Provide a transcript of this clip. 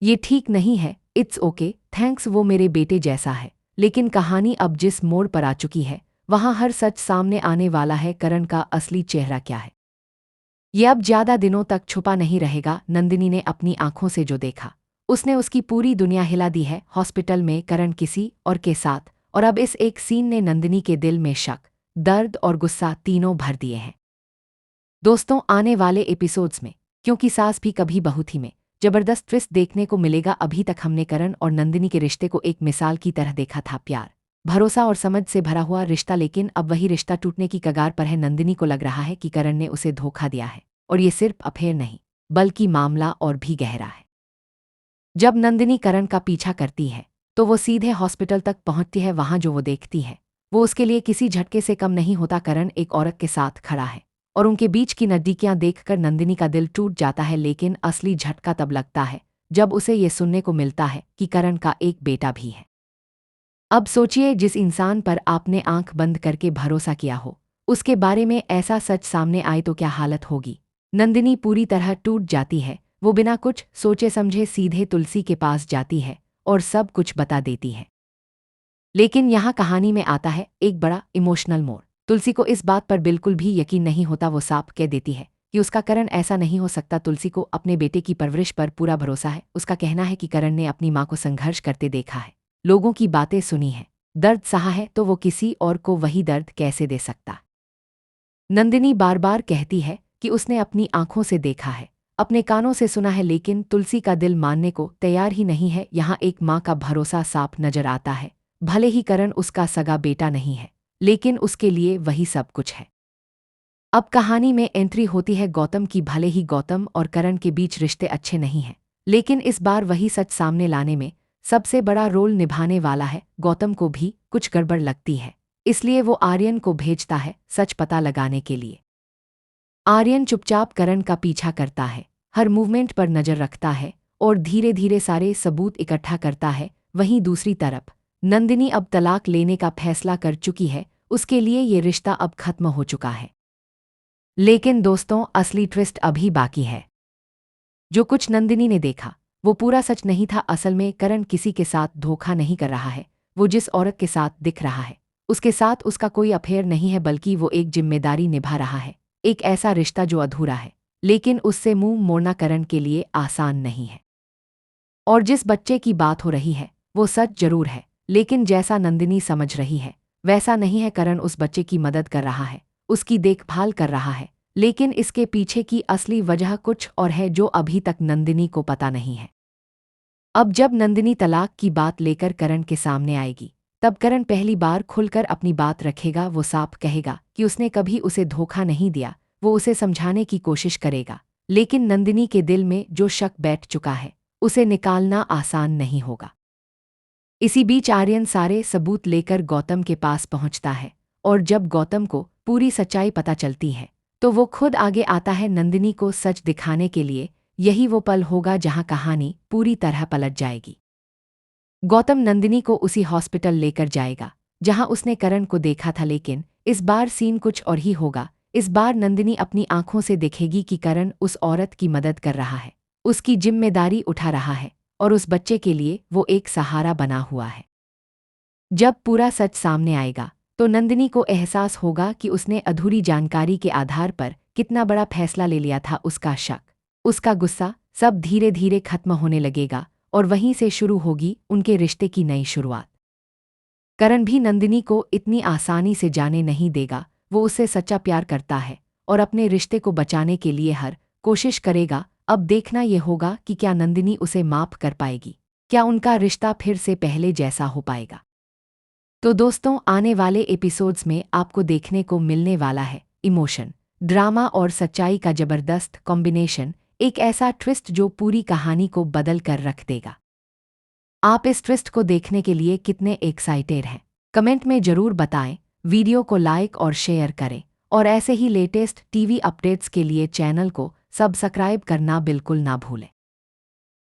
ये ठीक नहीं है। इट्स ओके, थैंक्स, वो मेरे बेटे जैसा है। लेकिन कहानी अब जिस मोड़ पर आ चुकी है वहां हर सच सामने आने वाला है। करण का असली चेहरा क्या है ये अब ज्यादा दिनों तक छुपा नहीं रहेगा। नंदिनी ने अपनी आंखों से जो देखा उसने उसकी पूरी दुनिया हिला दी है। हॉस्पिटल में करण किसी और के साथ, और अब इस एक सीन ने नंदिनी के दिल में शक, दर्द और गुस्सा तीनों भर दिए हैं। दोस्तों, आने वाले एपिसोड्स में क्योंकि सास भी कभी बहू थी में जबरदस्त ट्विस्ट देखने को मिलेगा। अभी तक हमने करण और नंदिनी के रिश्ते को एक मिसाल की तरह देखा था, प्यार, भरोसा और समझ से भरा हुआ रिश्ता। लेकिन अब वही रिश्ता टूटने की कगार पर है। नंदिनी को लग रहा है कि करण ने उसे धोखा दिया है, और ये सिर्फ अफेयर नहीं बल्कि मामला और भी गहरा है। जब नंदिनी करण का पीछा करती है तो वो सीधे हॉस्पिटल तक पहुंचती है। वहां जो वो देखती है वो उसके लिए किसी झटके से कम नहीं होता। करण एक औरत के साथ खड़ा है और उनके बीच की नज़दीकियां देखकर नंदिनी का दिल टूट जाता है। लेकिन असली झटका तब लगता है जब उसे ये सुनने को मिलता है कि करण का एक बेटा भी है। अब सोचिए, जिस इंसान पर आपने आंख बंद करके भरोसा किया हो उसके बारे में ऐसा सच सामने आए तो क्या हालत होगी। नंदिनी पूरी तरह टूट जाती है। वो बिना कुछ सोचे समझे सीधे तुलसी के पास जाती है और सब कुछ बता देती है। लेकिन यहाँ कहानी में आता है एक बड़ा इमोशनल मोड़। तुलसी को इस बात पर बिल्कुल भी यकीन नहीं होता। वो साफ कह देती है कि उसका करण ऐसा नहीं हो सकता। तुलसी को अपने बेटे की परवरिश पर पूरा भरोसा है। उसका कहना है कि करण ने अपनी माँ को संघर्ष करते देखा है, लोगों की बातें सुनी है, दर्द सहा है, तो वो किसी और को वही दर्द कैसे दे सकता। नंदिनी बार बार कहती है कि उसने अपनी आंखों से देखा है, अपने कानों से सुना है, लेकिन तुलसी का दिल मानने को तैयार ही नहीं है। यहाँ एक माँ का भरोसा साफ नजर आता है। भले ही करण उसका सगा बेटा नहीं है, लेकिन उसके लिए वही सब कुछ है। अब कहानी में एंट्री होती है गौतम की। भले ही गौतम और करण के बीच रिश्ते अच्छे नहीं हैं, लेकिन इस बार वही सच सामने लाने में सबसे बड़ा रोल निभाने वाला है। गौतम को भी कुछ गड़बड़ लगती है, इसलिए वो आर्यन को भेजता है सच पता लगाने के लिए। आर्यन चुपचाप करण का पीछा करता है, हर मूवमेंट पर नजर रखता है और धीरे धीरे सारे सबूत इकट्ठा करता है। वहीं दूसरी तरफ नंदिनी अब तलाक लेने का फैसला कर चुकी है। उसके लिए ये रिश्ता अब खत्म हो चुका है। लेकिन दोस्तों, असली ट्विस्ट अभी बाकी है। जो कुछ नंदिनी ने देखा वो पूरा सच नहीं था। असल में करण किसी के साथ धोखा नहीं कर रहा है। वो जिस औरत के साथ दिख रहा है उसके साथ उसका कोई अफेयर नहीं है, बल्कि वो एक जिम्मेदारी निभा रहा है, एक ऐसा रिश्ता जो अधूरा है। लेकिन उससे मुंह मोड़ना करण के लिए आसान नहीं है। और जिस बच्चे की बात हो रही है वो सच जरूर है, लेकिन जैसा नंदिनी समझ रही है वैसा नहीं है। करण उस बच्चे की मदद कर रहा है, उसकी देखभाल कर रहा है, लेकिन इसके पीछे की असली वजह कुछ और है जो अभी तक नंदिनी को पता नहीं है। अब जब नंदिनी तलाक की बात लेकर करण के सामने आएगी तब करण पहली बार खुलकर अपनी बात रखेगा। वो साफ कहेगा कि उसने कभी उसे धोखा नहीं दिया। वो उसे समझाने की कोशिश करेगा, लेकिन नंदिनी के दिल में जो शक बैठ चुका है उसे निकालना आसान नहीं होगा। इसी बीच आर्यन सारे सबूत लेकर गौतम के पास पहुंचता है, और जब गौतम को पूरी सच्चाई पता चलती है तो वो खुद आगे आता है नंदिनी को सच दिखाने के लिए। यही वो पल होगा जहां कहानी पूरी तरह पलट जाएगी। गौतम नंदिनी को उसी हॉस्पिटल लेकर जाएगा जहां उसने करण को देखा था, लेकिन इस बार सीन कुछ और ही होगा। इस बार नंदिनी अपनी आंखों से देखेगी कि करण उस औरत की मदद कर रहा है, उसकी जिम्मेदारी उठा रहा है, और उस बच्चे के लिए वो एक सहारा बना हुआ है। जब पूरा सच सामने आएगा तो नंदिनी को एहसास होगा कि उसने अधूरी जानकारी के आधार पर कितना बड़ा फैसला ले लिया था। उसका शक, उसका गुस्सा, सब धीरे धीरे खत्म होने लगेगा, और वहीं से शुरू होगी उनके रिश्ते की नई शुरुआत। करण भी नंदिनी को इतनी आसानी से जाने नहीं देगा। वो उससे सच्चा प्यार करता है और अपने रिश्ते को बचाने के लिए हर कोशिश करेगा। अब देखना ये होगा कि क्या नंदिनी उसे माफ कर पाएगी, क्या उनका रिश्ता फिर से पहले जैसा हो पाएगा। तो दोस्तों, आने वाले एपिसोड्स में आपको देखने को मिलने वाला है इमोशन, ड्रामा और सच्चाई का जबरदस्त कॉम्बिनेशन। एक ऐसा ट्विस्ट जो पूरी कहानी को बदल कर रख देगा। आप इस ट्विस्ट को देखने के लिए कितने एक्साइटेड हैं, कमेंट में जरूर बताएं। वीडियो को लाइक और शेयर करें, और ऐसे ही लेटेस्ट टीवी अपडेट्स के लिए चैनल को सब्सक्राइब करना बिल्कुल ना भूलें।